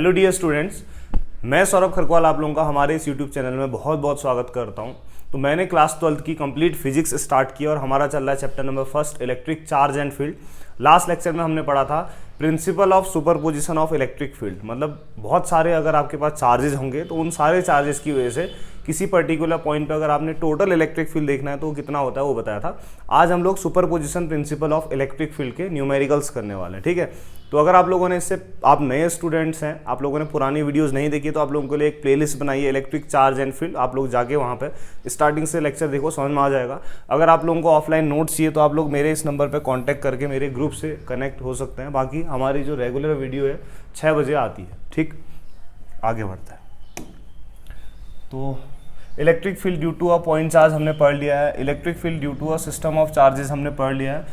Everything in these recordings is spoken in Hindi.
हेलो डियर स्टूडेंट्स, मैं सौरभ खरकवाल आप लोगों का हमारे इस यूट्यूब चैनल में बहुत बहुत स्वागत करता हूं। तो मैंने क्लास 12th की कंप्लीट फिजिक्स स्टार्ट की और हमारा चल रहा है chapter number first, electric charge and field. Last lecture में हमने पढ़ा था principle of superposition of electric field. मतलब बहुत सारे अगर आपके पास चार्जेस होंगे तो उन सारे चार्जेस की वजह से किसी पर्टिकुलर पॉइंट पे अगर आपने टोटल इलेक्ट्रिक फील्ड देखना है तो कितना होता है वो बताया था। आज हम लोग superposition principle of electric field के न्यूमेरिकल्स करने वाले हैं, ठीक है। तो अगर आप लोगों ने इससे, आप नए स्टूडेंट्स हैं, आप लोगों ने पुरानी वीडियोस नहीं देखी तो आप लोगों के लिए एक प्लेलिस्ट बनाई है इलेक्ट्रिक चार्ज एंड फील्ड। आप लोग जाके वहाँ पे स्टार्टिंग से लेक्चर देखो, समझ में आ जाएगा। अगर आप लोगों को ऑफलाइन नोट्स चाहिए तो आप लोग मेरे इस नंबर पे कांटेक्ट करके मेरे ग्रुप से कनेक्ट हो सकते हैं। बाकी हमारी जो रेगुलर वीडियो है 6 बजे आती है, ठीक। आगे बढ़ता है तो electric field due to a point charge हमने पढ़ लिया है। Electric field due to a system of charges हमने पढ़ लिया है।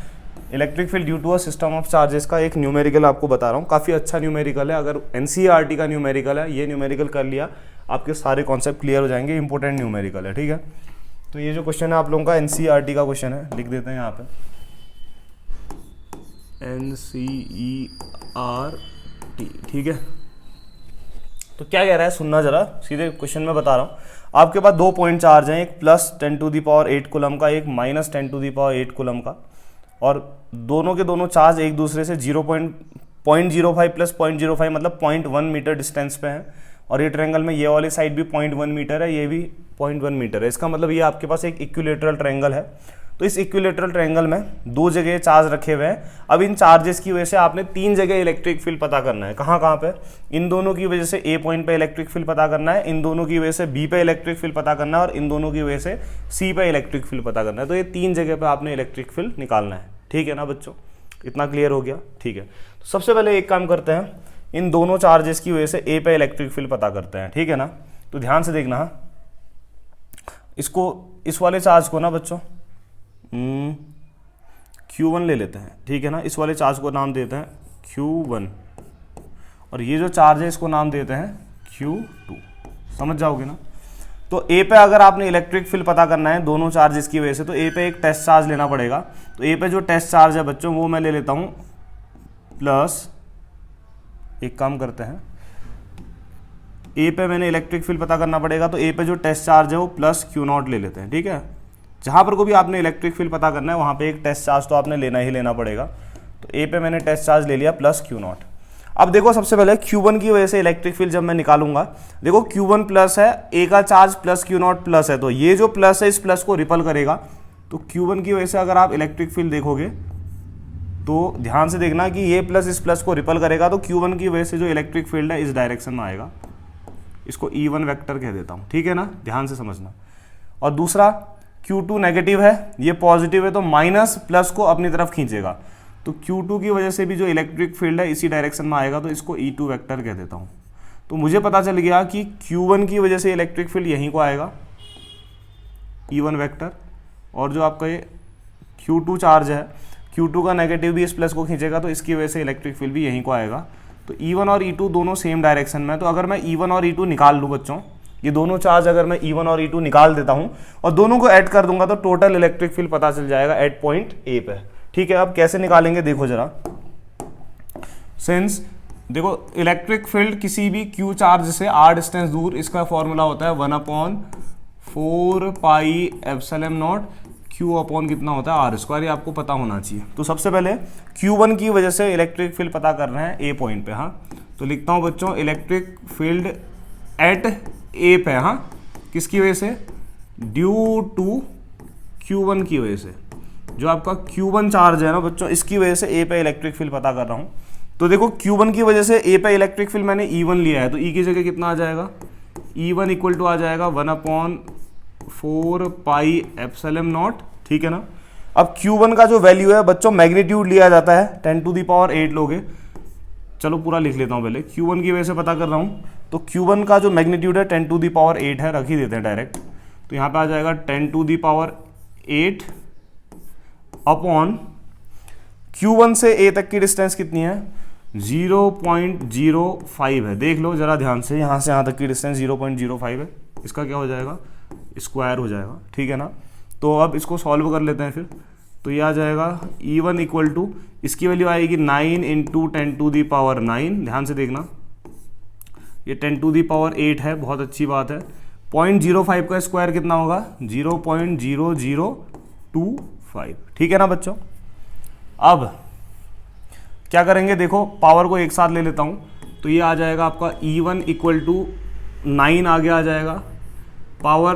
Electric field due to a system of charges का एक न्यूमेरिकल आपको बता रहा हूँ, काफ़ी अच्छा न्यूमेरिकल है। अगर एनसीईआरटी का न्यूमेरिकल है, ये न्यूमेरिकल कर लिया आपके सारे कॉन्सेप्ट क्लियर हो जाएंगे। इंपॉर्टेंट न्यूमेरिकल है, ठीक है। तो ये जो क्वेश्चन है आप लोगों का एनसीईआरटी का क्वेश्चन है, लिख देते हैं यहाँ पे एनसीईआरटी, ठीक है। तो क्या कह रहा है सुनना जरा, सीधे क्वेश्चन में बता रहा हूँ। आपके पास दो पॉइंट चार्ज हैं, एक प्लस 10⁸ कूलम का, एक माइनस 10⁸ कूलम का, और दोनों के दोनों चार्ज एक दूसरे से 0.05 प्लस 0.05 मतलब 0.1 मीटर डिस्टेंस पे हैं। और ये ट्रायंगल में ये वाली साइड भी 0.1 मीटर है, ये भी 0.1 मीटर है। इसका मतलब ये आपके पास एक इक्विलेटरल ट्रायंगल है। तो इस इक्विलेटरल ट्रायंगल में दो जगह चार्ज रखे हुए हैं। अब इन चार्जेस की वजह से आपने तीन जगह इलेक्ट्रिक फील्ड पता करना है। कहाँ कहाँ पे? इन दोनों की वजह से ए पॉइंट पे इलेक्ट्रिक फील्ड पता करना है, इन दोनों की वजह से बी पे इलेक्ट्रिक फील्ड पता करना है, और इन दोनों की वजह से सी पे इलेक्ट्रिक फील्ड पता करना है। तो ये तीन जगह पे आपने इलेक्ट्रिक फील्ड निकालना है, ठीक है ना बच्चों। इतना क्लियर हो गया, ठीक है। तो सबसे पहले एक काम करते हैं, इन दोनों चार्जेस की वजह से ए पे इलेक्ट्रिक फील्ड पता करते हैं, ठीक है ना। तो ध्यान से देखना, इसको, इस वाले चार्ज को ना बच्चों Q1 ले लेते हैं, ठीक है ना। इस वाले चार्ज को नाम देते हैं Q1, और ये जो चार्ज है इसको नाम देते हैं Q2। समझ जाओगे ना। तो ए पे अगर आपने इलेक्ट्रिक फील्ड पता करना है दोनों चार्जेस की वजह से, तो ए पे एक टेस्ट चार्ज लेना पड़ेगा। तो ए पे जो टेस्ट चार्ज है बच्चों वो मैं ले लेता हूँ प्लस, एक काम करते हैं, ए पे मैंने इलेक्ट्रिक फील्ड पता करना पड़ेगा, तो ए पे जो टेस्ट चार्ज है वो प्लस Q0 ले लेते हैं, ठीक है। जहाँ पर को भी आपने इलेक्ट्रिक फील्ड पता करना है वहाँ पे एक टेस्ट चार्ज तो आपने लेना ही लेना पड़ेगा। तो ए पे मैंने टेस्ट चार्ज ले लिया प्लस Q0। अब देखो सबसे पहले Q1 की वजह से इलेक्ट्रिक फील्ड जब मैं निकालूंगा, देखो Q1 प्लस है, ए का चार्ज प्लस Q0 प्लस है, तो ये जो प्लस है इस प्लस को रिपल करेगा। तो Q1 की वजह से अगर आप इलेक्ट्रिक फील्ड देखोगे तो ध्यान से देखना कि ये प्लस इस प्लस को रिपल करेगा। तो Q1 की वजह से जो इलेक्ट्रिक फील्ड है इस डायरेक्शन में आएगा। इसको E1 वेक्टर कह देता हूँ, ठीक है ना, ध्यान से समझना। और दूसरा Q2 नेगेटिव है, ये पॉजिटिव है, तो माइनस प्लस को अपनी तरफ खींचेगा। तो Q2 की वजह से भी जो इलेक्ट्रिक फील्ड है इसी डायरेक्शन में आएगा, तो इसको E2 वेक्टर कह देता हूँ। तो मुझे पता चल गया कि Q1 की वजह से इलेक्ट्रिक फील्ड यहीं को आएगा, E1 वेक्टर, और जो आपका ये Q2 चार्ज है, Q2 का नेगेटिव भी इस प्लस को खींचेगा, तो इसकी वजह से इलेक्ट्रिक फील्ड भी यहीं को आएगा। तो E1 और E2 दोनों सेम डायरेक्शन में। तो अगर मैं E1 और E2 निकाल लूँ बच्चों, ये दोनों चार्ज अगर मैं E1 और E2 निकाल देता हूं और दोनों को ऐड कर दूंगा, तो टोटल इलेक्ट्रिक फील्ड पता चल जाएगा एट पॉइंट ए पे, ठीक है। अब कैसे निकालेंगे देखो जरा। सिंस देखो इलेक्ट्रिक फील्ड किसी भी Q चार्ज से r डिस्टेंस दूर, इसका फॉर्मूला होता है 1/4πε0 Q अपॉन कितना होता है r², ये आपको पता होना चाहिए। तो सबसे पहले Q1 की वजह से इलेक्ट्रिक फील्ड पता कर रहे हैं ए पॉइंट पे, हाँ। तो लिखता हूं बच्चों इलेक्ट्रिक फील्ड एट ए पे, हाँ, किसकी वजह से? ड्यू टू Q1 की वजह से। जो आपका Q1 चार्ज है ना बच्चों, इसकी वजह से ए पे इलेक्ट्रिक फील्ड पता कर रहा हूँ। तो देखो Q1 की वजह से ए पे इलेक्ट्रिक फील्ड मैंने E1 लिया है, तो E की जगह कितना आ जाएगा? E1 इक्वल टू आ जाएगा 1/4πε0, ठीक है ना। अब Q1 का जो वैल्यू है बच्चों, मैग्नीट्यूड लिया जाता है, 10⁸ लोगे। चलो पूरा लिख लेता हूँ पहले, Q1 की वजह से पता कर रहा हूँ। तो Q1 का जो मैग्नीट्यूड है 10⁸ है, रख ही देते हैं डायरेक्ट। तो यहाँ पे आ जाएगा 10⁸ अपॉन Q1 से A तक की डिस्टेंस कितनी है? 0.05 है। देख लो जरा ध्यान से, यहाँ से यहाँ तक की डिस्टेंस 0.05 है। इसका क्या हो जाएगा? स्क्वायर हो जाएगा, ठीक है ना। तो अब इसको सॉल्व कर लेते हैं फिर। तो ये आ जाएगा E1 इक्वल टू, इसकी वैल्यू आएगी 9 × 10⁹। ध्यान से देखना, ये 10⁸ है, बहुत अच्छी बात है। 0.05 का स्क्वायर कितना होगा? 0.0025, ठीक है ना बच्चों। अब क्या करेंगे, देखो पावर को एक साथ ले लेता हूँ, तो ये आ जाएगा आपका E1 इक्वल टू 9 आगे आ जाएगा, पावर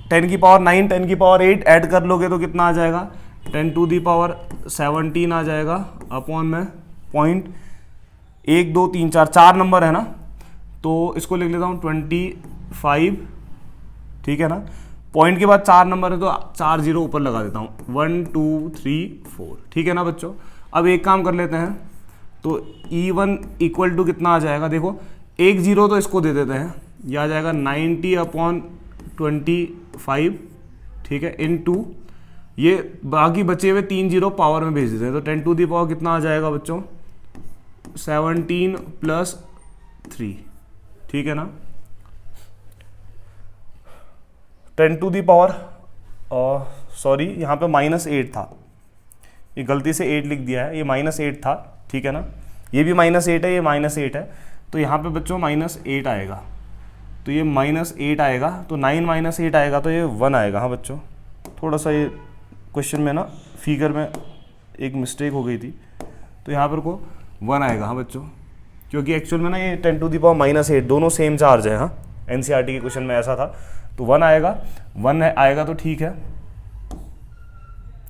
10⁹ 10⁸ ऐड कर लोगे तो कितना आ जाएगा? 10⁻17 आ जाएगा अपॉन में पॉइंट 1 2 3 4 4 नंबर है ना, तो इसको लिख लेता हूँ 25, ठीक है ना। पॉइंट के बाद 4 नंबर है तो 4 0 ऊपर लगा देता हूँ, 1 2 3 4, ठीक है ना बच्चों। अब एक काम कर लेते हैं, तो E1 इक्वल टू कितना आ जाएगा, देखो 1 0 तो इसको दे देते हैं, यह आ जाएगा 90/25, ठीक है, इनटू ये बाकी बचे हुए 3 0 पावर में भेज देते हैं, तो 10⁻, कितना आ जाएगा बच्चों? 17 + 3, ठीक है ना। 10⁻, सॉरी यहाँ पे -8 था, ये गलती से 8 लिख दिया है, ये -8 था, ठीक है ना। ये भी -8 है, ये -8 है, तो यहाँ पे बच्चों -8 आएगा, तो ये -8 आएगा, तो 9 - 8 आएगा तो ये 1 आएगा। हाँ बच्चों, थोड़ा सा ये क्वेश्चन में ना फिगर में एक मिस्टेक हो गई थी, तो यहाँ पर को 1 आएगा। हाँ बच्चों, क्योंकि एक्चुअल में ना ये 10⁻−8 दोनों सेम चार्ज है। हाँ, NCERT के क्वेश्चन में ऐसा था, तो 1 आएगा, 1 आएगा तो ठीक है,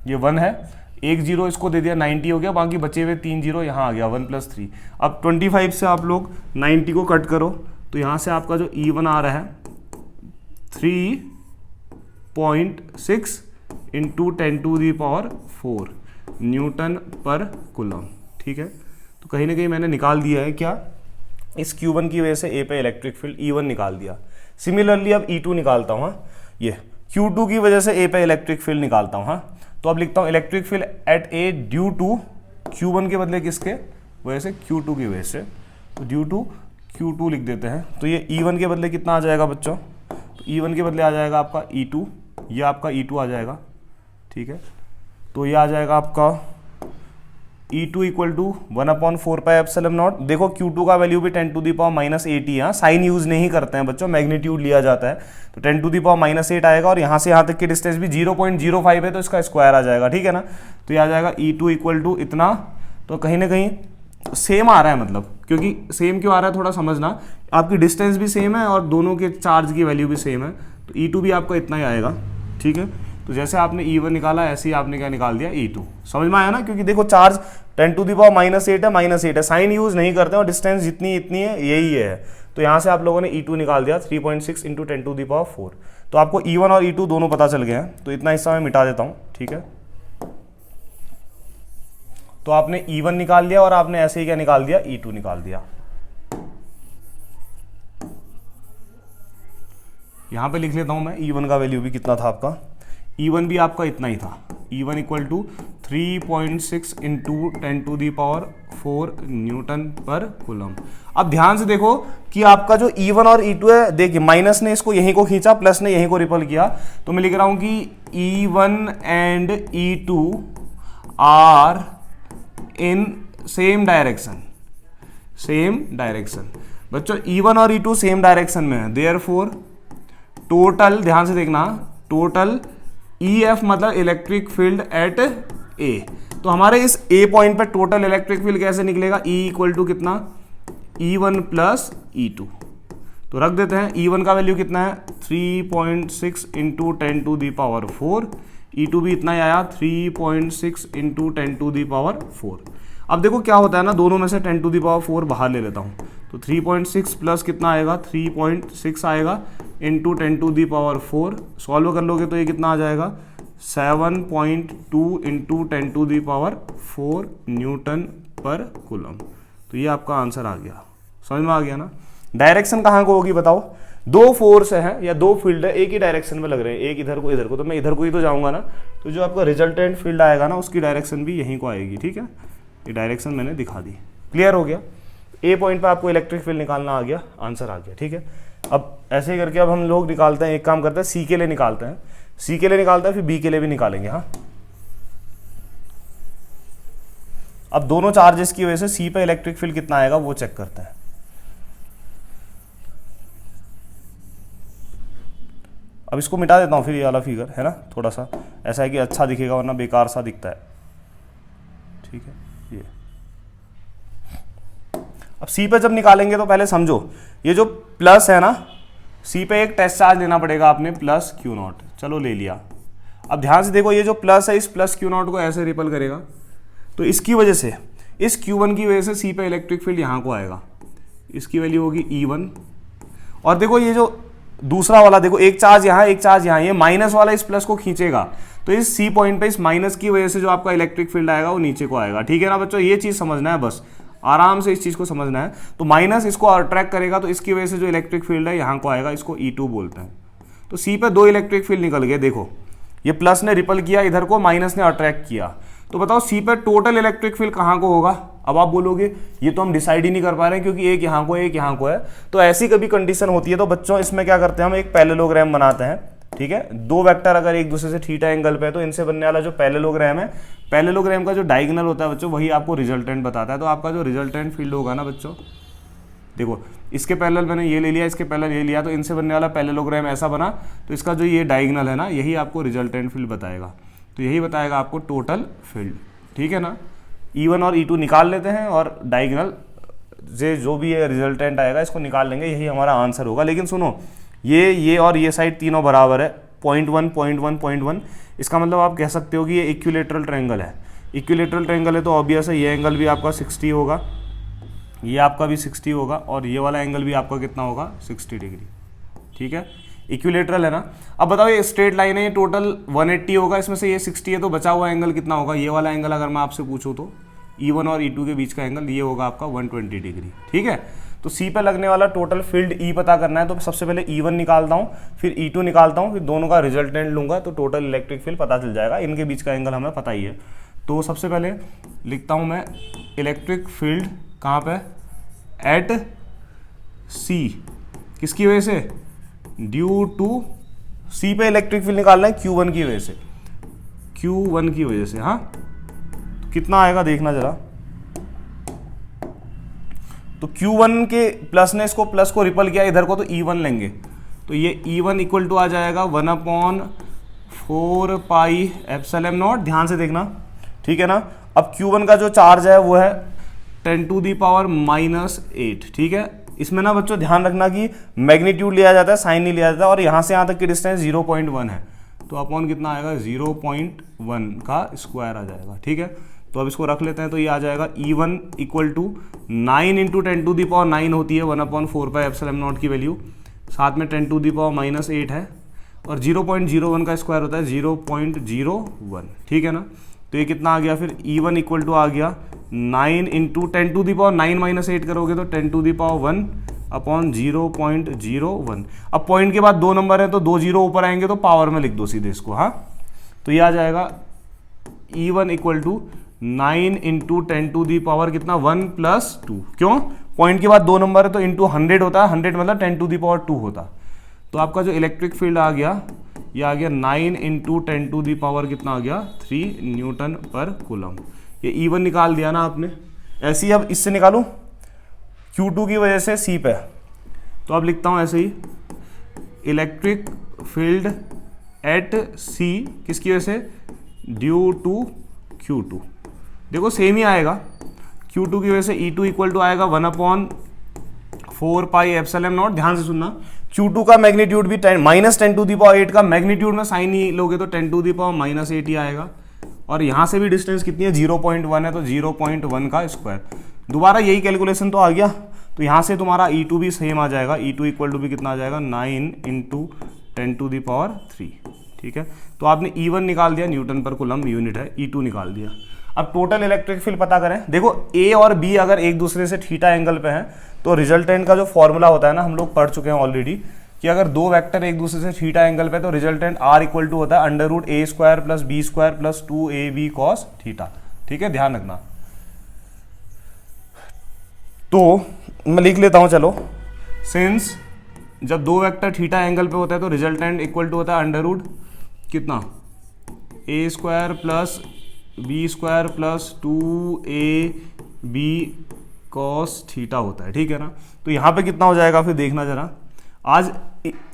ये 1 है, 1 0 इसको दे दिया, 90 हो गया, बाकी बचे हुए 3 0 यहाँ आ गया, 1 + 3। अब 25 से आप लोग 90 को कट करो, तो यहाँ से आपका जो E1 आ रहा है 3.6 × 10⁴ न्यूटन पर कूलम, ठीक है। तो कहीं ना कहीं मैंने निकाल दिया है क्या, इस Q1 की वजह से A पे इलेक्ट्रिक फील्ड E1 निकाल दिया। सिमिलरली अब E2 निकालता हूँ, हाँ, ये Q2 की वजह से A पे इलेक्ट्रिक फील्ड निकालता हूँ। हाँ, तो अब लिखता हूँ electric field at A due to Q1 के बदले किसके वजह से? Q2 की वजह से, तो ड्यू टू Q2 लिख देते हैं। तो ये E1 के बदले कितना आ जाएगा बच्चों? तो E1 के बदले आ जाएगा आपका E2, ये आपका E2 आ जाएगा, ठीक है। तो ये आ जाएगा आपका E2 इक्वल टू 1/4πε0। देखो Q2 का वैल्यू भी 10⁻−8 ही है, साइन यूज नहीं करते हैं बच्चों, मैग्नीट्यूड लिया जाता है, तो 10⁻−8 आएगा, और यहाँ से यहाँ तक की डिस्टेंस भी 0.05 है, तो इसका स्क्वायर आ जाएगा, ठीक है ना। तो ये आ जाएगा E2 इक्वल टू इतना, तो कहीं ना कहीं सेम आ रहा है, मतलब क्योंकि सेम क्यों आ रहा है थोड़ा समझना, आपकी डिस्टेंस भी सेम है और दोनों के चार्ज की वैल्यू भी सेम है, तो E2 भी आपका इतना ही आएगा, ठीक है। तो जैसे आपने E1 निकाला, ऐसे ही आपने क्या निकाल दिया, E2। समझ में आया ना, क्योंकि देखो चार्ज 10⁻−8 है, -8 है, साइन यूज नहीं करते और डिस्टेंस जितनी इतनी है यही है, तो यहाँ से आप लोगों ने E2 निकाल दिया 3.6 × 10⁴। तो आपको E1 और E2 दोनों पता चल गए हैं, तो इतना हिस्सा मैं मिटा देता हूँ, ठीक है। तो आपने E1 निकाल लिया और आपने ऐसे ही क्या निकाल दिया, E2 निकाल दिया। यहां पे लिख लेता हूं मैं E1 का वैल्यू भी कितना था आपका, E1 भी आपका इतना ही था, E1 equal to 3.6 × 10⁴ Newton per coulomb. अब ध्यान से देखो कि आपका जो E1 और E2 है, देखिए माइनस ने इसको यहीं को खींचा, प्लस ने यहीं को रिपल किया, तो मैं लिख रहा हूं कि E1 and E2 are in same direction, same direction. बच्चों E1 और E2 सेम डायरेक्शन में है, देयरफॉर टोटल, ध्यान से देखना, टोटल EF मतलब इलेक्ट्रिक फील्ड एट A। तो हमारे इस A पॉइंट पे टोटल इलेक्ट्रिक फील्ड कैसे निकलेगा, E इक्वल टू कितना, E1 + E2। तो रख देते हैं, E1 का वैल्यू कितना है 3.6 × 10⁴, E2 भी इतना ही आया 3.6 × 10⁴। अब देखो क्या होता है ना, दोनों में से 10⁴ बाहर ले लेता हूँ, तो 3.6 प्लस कितना आएगा, 3.6 आएगा इंटू 10⁴। सॉल्व कर लोगे तो ये कितना आ जाएगा, 7.2 × 10⁴ न्यूटन पर कूलम। तो ये आपका आंसर आ गया, समझ में आ गया ना। डायरेक्शन कहाँ को होगी बताओ, दो फोर्स है या दो फील्ड है एक ही डायरेक्शन में लग रहे हैं, एक इधर को इधर को, तो मैं इधर को ही तो जाऊंगा ना, तो जो आपका रिजल्टेंट फील्ड आएगा ना उसकी डायरेक्शन भी यहीं को आएगी, ठीक है। ये डायरेक्शन मैंने दिखा दी, क्लियर हो गया। ए पॉइंट पे आपको इलेक्ट्रिक फील्ड निकालना आ गया, आंसर आ गया, ठीक है। अब ऐसे ही करके अब हम लोग निकालते हैं, एक काम करते हैं सी के लिए निकालते हैं, सी के लिए निकालते हैं फिर बी के लिए भी निकालेंगे। हाँ, अब दोनों चार्जेस की वजह से सी पे इलेक्ट्रिक फील्ड कितना आएगा वो चेक करते हैं। अब इसको मिटा देता हूँ फिर, ये वाला फिगर है ना, थोड़ा सा ऐसा है कि अच्छा दिखेगा, वरना बेकार सा दिखता है। ठीक है, ये अब सी पे जब निकालेंगे तो पहले समझो, ये जो प्लस है ना, सी पे एक टेस्ट चार्ज लेना पड़ेगा आपने, प्लस क्यू नॉट। चलो ले लिया। अब ध्यान से देखो, ये जो प्लस है इस प्लस क्यू नॉट को ऐसे रिपल करेगा, तो इसकी वजह से, इस Q1 की वजह से सी पे इलेक्ट्रिक फील्ड यहाँ को आएगा, इसकी वैल्यू होगी E1। और देखो ये जो दूसरा वाला, देखो एक चार्ज यहाँ एक चार्ज यहाँ, ये माइनस वाला इस प्लस को खींचेगा, तो इस सी पॉइंट पे इस माइनस की वजह से जो आपका इलेक्ट्रिक फील्ड आएगा वो नीचे को आएगा। ठीक है ना बच्चों, ये चीज़ समझना है, बस आराम से इस चीज़ को समझना है। तो माइनस इसको अट्रैक्ट करेगा, तो इसकी वजह से जो इलेक्ट्रिक फील्ड है यहाँ को आएगा, इसको E2 बोलते हैं। तो सी पे 2 इलेक्ट्रिक फील्ड निकल गए। देखो ये प्लस ने रिपल किया इधर को, माइनस ने अट्रैक्ट किया, तो बताओ सी पे टोटल इलेक्ट्रिक फील्ड कहाँ को होगा। अब आप बोलोगे ये तो हम डिसाइड ही नहीं कर पा रहे हैं, क्योंकि एक यहाँ को एक यहाँ को है। तो ऐसी कभी कंडीशन होती है तो बच्चों इसमें क्या करते हैं, हम एक पैरेललोग्राम बनाते हैं। ठीक है, 2 वेक्टर अगर एक दूसरे से थीटा एंगल पे है तो इनसे बनने वाला जो पैरेललोग्राम है, पैरेललोग्राम का जो डायगोनल होता है बच्चों, वही आपको रिजल्टेंट बताता है। तो आपका जो रिजल्टेंट फील्ड होगा ना बच्चों, देखो इसके पैरेलल मैंने ये ले लिया, इसके पैरेलल ये लिया, तो इनसे बनने वाला पैरेललोग्राम ऐसा बना, तो इसका जो ये डायगोनल है ना, यही आपको रिजल्टेंट फील्ड बताएगा। तो यही बताएगा आपको टोटल फील्ड। ठीक है ना, E1 और E2 निकाल लेते हैं और डायगोनल से जो भी ये रिजल्टेंट आएगा इसको निकाल लेंगे, यही हमारा आंसर होगा। लेकिन सुनो, ये और ये साइड तीनों बराबर है, 0.1 0.1 0.1, इसका मतलब आप कह सकते हो कि ये इक्विलेटरल ट्रायंगल है। इक्विलेटरल ट्रायंगल है तो ऑब्वियस है ये एंगल भी आपका 60 होगा, ये आपका भी 60 होगा, और ये वाला एंगल भी आपका कितना होगा, 60 डिग्री। ठीक है, इक्विलेटरल है ना। अब बताओ ये स्ट्रेट लाइन है, ये टोटल 180 होगा, इसमें से ये 60 है, तो बचा हुआ एंगल कितना होगा। ये वाला एंगल अगर मैं आपसे पूछूं तो E1 और E2 के बीच का एंगल ये होगा आपका 120 डिग्री। ठीक है, तो सी पे लगने वाला टोटल फील्ड E पता करना है, तो सबसे पहले E1 निकालता हूँ, फिर E2 निकालता हूँ, फिर दोनों का रिजल्टेंट लूंगा, तो टोटल इलेक्ट्रिक फील्ड पता चल जाएगा। इनके बीच का एंगल हमें पता ही है। तो सबसे पहले लिखता हूँ मैं इलेक्ट्रिक फील्ड कहाँ पे, एट C, किसकी वजह से, ड्यू टू सी पे इलेक्ट्रिक फील्ड निकालना है Q1 की वजह से, Q1 की वजह से। हाँ, तो कितना आएगा देखना जरा। तो Q1 के प्लस ने इसको प्लस को रिपल किया इधर को, तो E1 लेंगे, तो ये E1 इक्वल टू आ जाएगा 1/4 पाई एप्सिलॉन नॉट। ध्यान से देखना, ठीक है ना। अब Q1 का जो चार्ज है वो है 10⁻⁻8। ठीक है, इसमें ना बच्चों ध्यान रखना कि मैग्नीट्यूड लिया जाता है, साइन नहीं लिया जाता, और यहाँ से यहाँ तक की डिस्टेंस 0.1 है, तो अपॉन कितना आएगा, 0.1 का स्क्वायर आ जाएगा। ठीक है, तो अब इसको रख लेते हैं, तो ये आ जाएगा E1 इक्वल टू 9 × 10⁻9 होती है 1/4 पाई एप्सिलॉन नॉट की वैल्यू, साथ में 10⁻⁻8 है, और 0.01 का स्क्वायर होता है 0.01। ठीक है ना, तो ये कितना आ गया फिर, E1 इक्वल टू आ गया 9 × 10⁻9 - 8 करोगे तो 10⁻1/0.01। अब पॉइंट के बाद 2 नंबर है तो 2 0 ऊपर आएंगे, तो पावर में लिख दो सीधे इसको। हाँ, तो ये आ जाएगा E1 इक्वल टू 9 × 10⁻, कितना, 1 + 2। क्यों, पॉइंट के बाद 2 नंबर है तो इंटू 100 होता है, 100 मतलब 10⁻2 होता। तो आपका जो इलेक्ट्रिक फील्ड आ गया, ये आ गया 9 × 10⁻, कितना आ गया, 3 N/कूलम। ये E1 निकाल दिया ना आपने। ऐसे ही अब इससे निकालूं, Q2 की वजह से C पे, तो अब लिखता हूं ऐसे ही, इलेक्ट्रिक फील्ड एट C, किसकी वजह से, ड्यू टू Q2। देखो सेम ही आएगा, Q2 की वजह से E2 इक्वल टू आएगा 1/4 पाई एप्सिलॉन नॉट। ध्यान से सुनना, Q2 का मैग्नीट्यूड भी -10⁸ का मैग्नीट्यूड में साइन ही लोगे तो 10⁻⁻8 ही आएगा, और यहाँ से भी डिस्टेंस कितनी है, 0.1 है, तो 0.1 का स्क्वायर। दोबारा यही कैलकुलेशन तो आ गया, तो यहाँ से तुम्हारा E2 भी सेम आ जाएगा, E2 इक्वल टू भी कितना आ जाएगा, 9 × 10⁻3। ठीक है, तो आपने E1 निकाल दिया, N/कूलम यूनिट है, E2 निकाल दिया। अब टोटल इलेक्ट्रिक फील्ड पता करें। देखो A और B अगर एक दूसरे से थीटा एंगल पे हैं, तो रिजल्टेंट का जो फॉर्मूला होता है ना, हम लोग पढ़ चुके हैं ऑलरेडी, कि अगर 2 वेक्टर एक दूसरे से थीटा एंगल पे, तो रिजल्टेंट R इक्वल टू होता है √a² + b² + 2ab cos theta. ठीक है, ध्यान रखना। तो मैं लिख लेता हूं, चलो, सिंस जब 2 वेक्टर थीटा एंगल पे होता है तो रिजल्टेंट इक्वल टू होता है √ कितना, a² + b² + 2ab cos theta होता है। ठीक है ना, तो यहाँ पे कितना हो जाएगा फिर देखना जरा, आज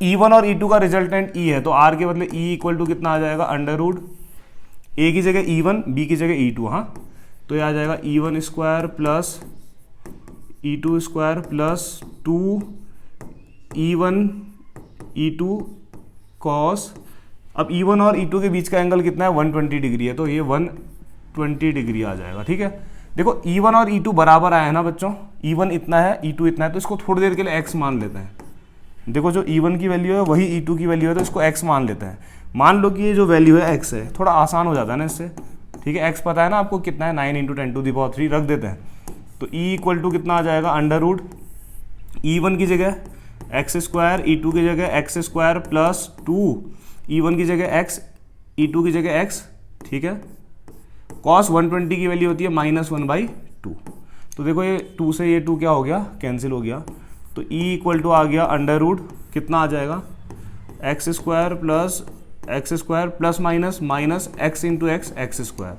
E1 और E2 का रिजल्टेंट E है, तो R के बदले E इक्वल टू कितना आ जाएगा, अंडर रूट A की जगह E1, B की जगह E2, हाँ, तो ये आ जाएगा E1 square plus E2 square plus 2 E1 E2 cos, अब E1 और E2 के बीच का एंगल कितना है, 120 डिग्री है, तो ये 120 डिग्री आ जाएगा। ठीक है, देखो E1 और E2 बराबर आया है ना बच्चों, E1 इतना है, E2 इतना है, तो इसको थोड़ी देर के लिए x मान लेते हैं। देखो जो E1 की वैल्यू है वही E2 की वैल्यू है, तो इसको x मान लेते हैं। मान लो कि ये जो वैल्यू है x है, थोड़ा आसान हो जाता है ना इससे। ठीक है, x पता है ना आपको कितना है, 9 × 10⁻³ रख देते हैं, तो E इक्वल टू कितना आ जाएगा, अंडर रूट E1 की जगह एक्स स्क्वायर, E2 की जगह एक्स स्क्वायर प्लस 2, E1 की जगह x, E2 की जगह x। ठीक है, कॉस 120 की वैल्यू होती है -1/2, तो देखो ये 2 से ये 2 क्या हो गया, कैंसिल हो गया, तो E इक्वल टू आ गया अंडर रूट कितना आ जाएगा, x square plus minus x into x square,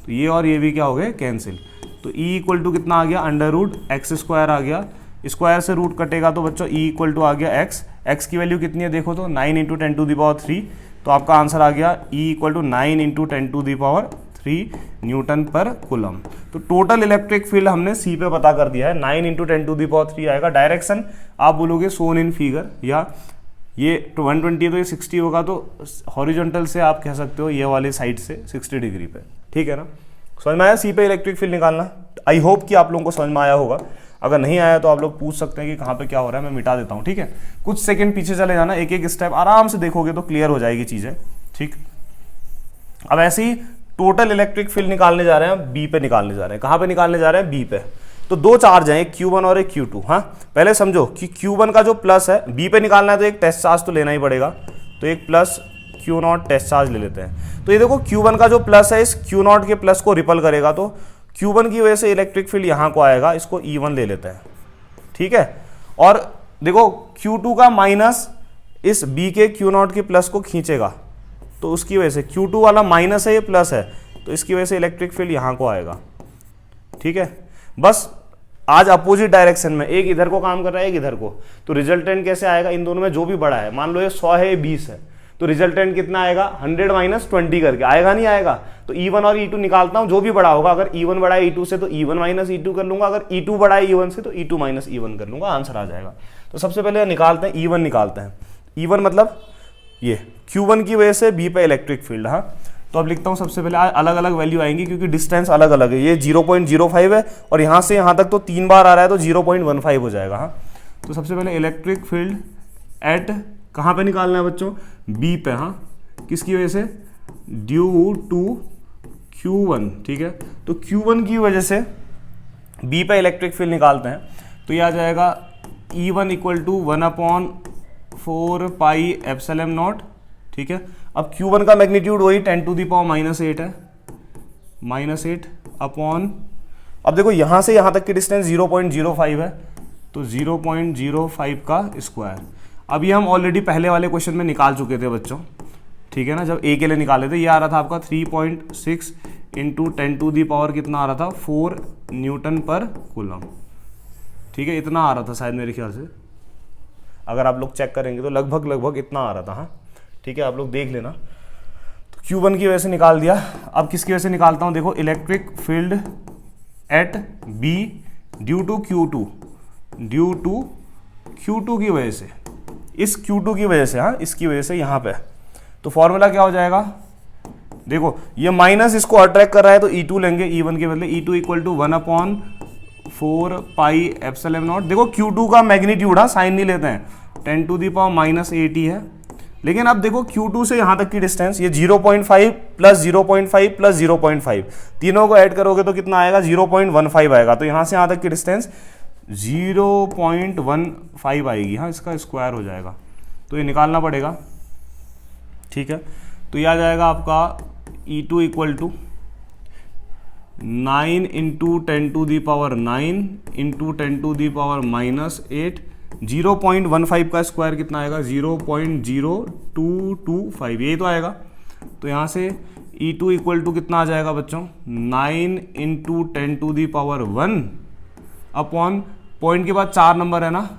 तो ये और ये भी क्या हो गए, कैंसिल, तो E इक्वल टू कितना आ गया, अंडर रूट एक्स स्क्वायर आ गया, स्क्वायर से रूट कटेगा तो बच्चों E इक्वल टू आ गया x की वैल्यू कितनी है देखो तो 9 × 10⁻³, तो आपका आंसर आ गया E equal to 9 × 10⁻³ Newton per coulomb. तो टोटल इलेक्ट्रिक फील्ड हमने C पे पता कर दिया है, 9 × 10⁻³ आएगा। डायरेक्शन आप बोलोगे सोन इन फिगर, या ये 120 तो ये 60 होगा, तो हॉरिजॉन्टल से आप कह सकते हो ये वाले साइड से 60 डिग्री पे। ठीक है ना, समझ में आया C पे इलेक्ट्रिक फील्ड निकालना। आई होप कि आप लोगों को समझ में आया होगा, अगर नहीं आया तो आप लोग पूछ सकते हैं कि कहाँ पे क्या हो रहा है, मैं मिटा देता हूँ। ठीक है, कुछ सेकंड पीछे चले जाना, एक एक स्टेप आराम से देखोगे तो क्लियर हो जाएगी चीज़ें। ठीक, अब ऐसे ही टोटल इलेक्ट्रिक फील्ड निकालने जा रहे हैं, बी पे निकालने जा रहे हैं। कहाँ पे निकालने जा रहे हैं, बी पे। तो दो चार्ज हैं, एक Q1 और एक Q2। हाँ, पहले समझो कि Q1 का जो प्लस है, बी पे निकालना है तो एक टेस्ट चार्ज तो लेना ही पड़ेगा, तो एक प्लस Q0 टेस्ट चार्ज ले लेते हैं। तो ये देखो Q1 का जो प्लस है इस Q0 के प्लस को रिपल करेगा, तो Q1 की वजह से इलेक्ट्रिक फील्ड यहाँ को आएगा, इसको E1 ले लेते हैं। ठीक है, और देखो Q2 का माइनस इस B के Q0 के प्लस को खींचेगा, तो उसकी वजह से Q2 वाला माइनस है, ये प्लस है, तो इसकी वजह से इलेक्ट्रिक फील्ड यहाँ को आएगा। ठीक है, बस आज अपोजिट डायरेक्शन में, एक इधर को काम कर रहा है, एक इधर को, तो रिजल्टेंट कैसे आएगा, इन दोनों में जो भी बड़ा है, मान लो ये 100 है, ये 20 है, तो रिजल्टेंट कितना आएगा, 100 - 20 करके आएगा, नहीं आएगा। तो E1 और E2 निकालता हूं, जो भी बड़ा होगा, अगर E1 बड़ा है E2 से तो E1 - E2 कर लूंगा, अगर E2 बड़ा है E1 से तो E2 - E1 कर लूंगा, आंसर आ जाएगा। तो सबसे पहले निकालते हैं E1 निकालते हैं। E1 मतलब ये Q1 की वजह से B पे इलेक्ट्रिक फील्ड। हाँ, तो अब लिखता हूँ सबसे पहले, अलग अलग वैल्यू आएंगी क्योंकि डिस्टेंस अलग अलग है। ये 0.05 है और यहाँ से यहाँ तक तो 3 बार आ रहा है, तो 0.15 हो जाएगा। हाँ, तो सबसे पहले इलेक्ट्रिक फील्ड एट कहाँ पे निकालना है बच्चों, B पे। हाँ, किसकी वजह से, ड्यू टू Q1। ठीक है, तो Q1 की वजह से B पे इलेक्ट्रिक फील्ड निकालते हैं, तो ये आ जाएगा E1 equal to 1/4 pi epsilon naught. ठीक है, अब Q1 का मैग्नीट्यूड वही 10⁻⁻8 है, -8 अपॉन, अब देखो यहाँ से यहाँ तक की डिस्टेंस 0.05 है, तो 0.05 का स्क्वायर। अब ये हम ऑलरेडी पहले वाले क्वेश्चन में निकाल चुके थे बच्चों। ठीक है ना, जब A के लिए निकाले थे, ये आ रहा था आपका 3.6 × 10⁻⁻, कितना आ रहा था, 4 न्यूटन पर कूलम। ठीक है, इतना आ रहा था शायद मेरे ख्याल से, अगर आप लोग चेक करेंगे तो लगभग इतना आ रहा था। हाँ, ठीक है, आप लोग देख लेना। तो Q1 की वजह से निकाल दिया। अब किसकी वजह से निकालता हूँ, देखो electric field at B due to Q2 की वजह से, इस Q2 की वजह से, हाँ, इसकी वजह से यहाँ पे, तो फॉर्मूला क्या हो जाएगा, देखो ये माइनस इसको अट्रैक्ट कर रहा है तो E2 लेंगे, E1 के बदले E2 equal to 1/4 pi epsilon naught. देखो Q2 का मैग्नीट्यूड, हाँ, साइन नहीं लेते हैं, 10⁻⁻8 ही है, लेकिन अब देखो Q2 से यहाँ तक की डिस्टेंस, ये 0.5 प्लस 0.5 प्लस 0.5, तीनों को ऐड करोगे तो कितना आएगा, 0.15 आएगा, तो यहाँ से यहाँ तक की डिस्टेंस 0.15 आएगी। हाँ, इसका स्क्वायर हो जाएगा, तो ये निकालना पड़ेगा। ठीक है, तो ये आ जाएगा आपका E2 इक्वल टू 9 × 10⁻9 × 10⁻−8, 0.15 का स्क्वायर कितना आएगा, 0.0225, यही तो आएगा। तो यहाँ से E2 इक्वल टू कितना आ जाएगा बच्चों, 9 × 10⁻1 अपॉन, पॉइंट के बाद 4 नंबर है ना,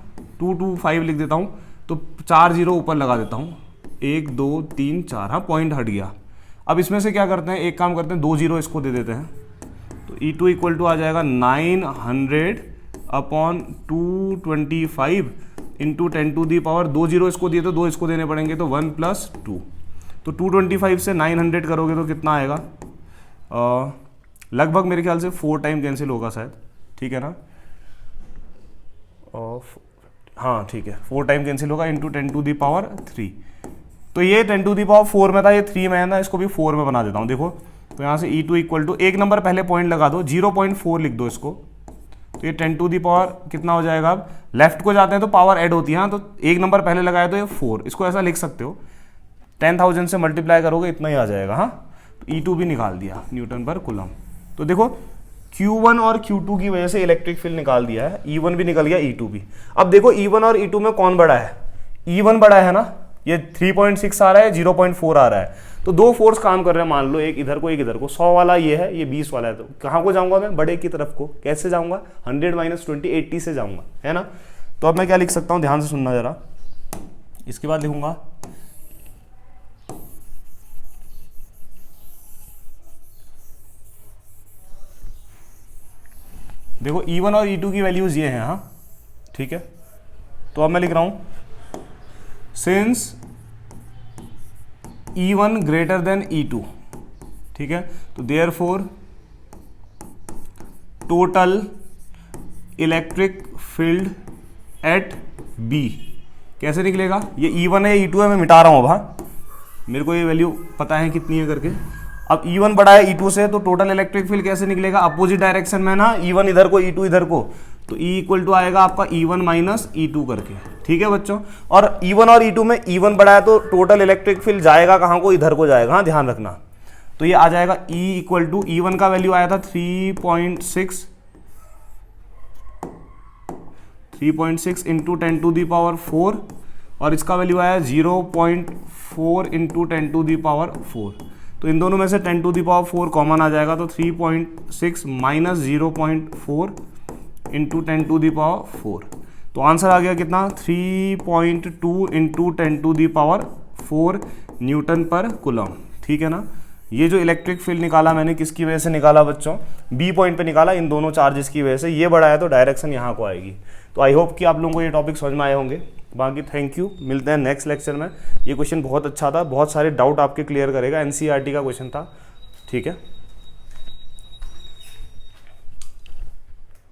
225 लिख देता हूँ, तो 4 जीरो ऊपर लगा देता हूँ, 1 2 3 4, हाँ पॉइंट हट गया। अब इसमें से क्या करते हैं, एक काम करते हैं, 2 जीरो इसको दे देते हैं, तो E2 इक्वल टू आ जाएगा 900 upon 225 into 10 to the power, 2 zero इसको दिए तो 2 इसको देने पड़ेंगे, तो 1 + 2, तो 225 से 900 करोगे तो कितना आएगा, लगभग मेरे ख्याल से 4 टाइम कैंसिल होगा शायद, ठीक है ना, हाँ ठीक है, 4 टाइम कैंसिल होगा इंटू 10 टू दी पावर 3। तो ये 10 टू दी पावर 4 में था, ये 3 में है ना, इसको भी 4 में बना देता हूँ। देखो तो यहाँ से E2 इक्वल टू, एक नंबर पहले पॉइंट लगा दो, 0.4 लिख दो इसको, तो ये 10 टू दी पावर कितना हो जाएगा, अब लेफ्ट को जाते हैं तो पावर ऐड होती है, हाँ, तो एक नंबर पहले लगाया तो ये 4, इसको ऐसा लिख सकते हो, 10,000 से मल्टीप्लाई करोगे इतना ही आ जाएगा, हाँ। तो E2 भी निकाल दिया न्यूटन पर कूलम। तो देखो Q1 और Q2 की वजह से इलेक्ट्रिक फील्ड निकाल दिया है, E1 भी निकल गया, E2 भी। अब देखो E1 और E2 में कौन बड़ा है, E1 बड़ा है ना, ये 3.6 आ रहा है, 0.4 आ रहा है, तो 2 फोर्स काम कर रहे हैं, मान लो एक इधर को एक इधर को, 100 वाला ये है, ये 20 वाला है, तो कहाँ को जाऊंगा मैं, बड़े की तरफ को, कैसे जाऊंगा, 100 - 20 80 से जाऊंगा, है ना। तो अब मैं क्या लिख सकता हूँ, ध्यान से सुनना जरा, इसके बाद लिखूंगा देखो E1 और E2 की वैल्यूज ये हैं, हाँ ठीक है। तो अब मैं लिख रहा हूं since E1 greater than E2, ठीक है, तो therefore total electric field at B कैसे निकलेगा, ये E1 है E2 है, मैं मिटा रहा हूं अब, हाँ मेरे को ये वैल्यू पता है कितनी है करके। अब E1 बड़ा है E2 से, तो टोटल इलेक्ट्रिक फील्ड कैसे निकलेगा, अपोजिट डायरेक्शन में ना, E1 इधर को E2 इधर को, तो E इक्वल टू आएगा आपका E1 - E2 करके, ठीक है बच्चों। और E1 और E2 में E1 बड़ा है तो टोटल इलेक्ट्रिक फील्ड जाएगा कहाँ को, इधर को जाएगा, हाँ ध्यान रखना। तो ये आ जाएगा E इक्वल टू, E1 का वैल्यू आया था 3.6 इंटू 10 टू दी पावर 4, और इसका वैल्यू आया 0.4 इंटू 10 टू दी पावर 4। तो इन दोनों में से 10 टू दी पावर 4 कॉमन आ जाएगा, तो 3.6 minus 0.4 into 10 to the power 4, तो आंसर आ गया कितना, 3.2 into 10 to the power 4 newton per coulomb, ठीक है ना। ये जो इलेक्ट्रिक फील्ड निकाला मैंने किसकी वजह से निकाला बच्चों, बी पॉइंट पे निकाला, इन दोनों चार्जेस की वजह से। ये बड़ा है तो डायरेक्शन यहाँ को आएगी। तो आई होप कि आप लोगों को ये टॉपिक समझ में आए होंगे। बाकी थैंक यू, मिलते हैं नेक्स्ट लेक्चर में। ये क्वेश्चन बहुत अच्छा था, बहुत सारे डाउट आपके क्लियर करेगा, NCERT का क्वेश्चन था, ठीक है।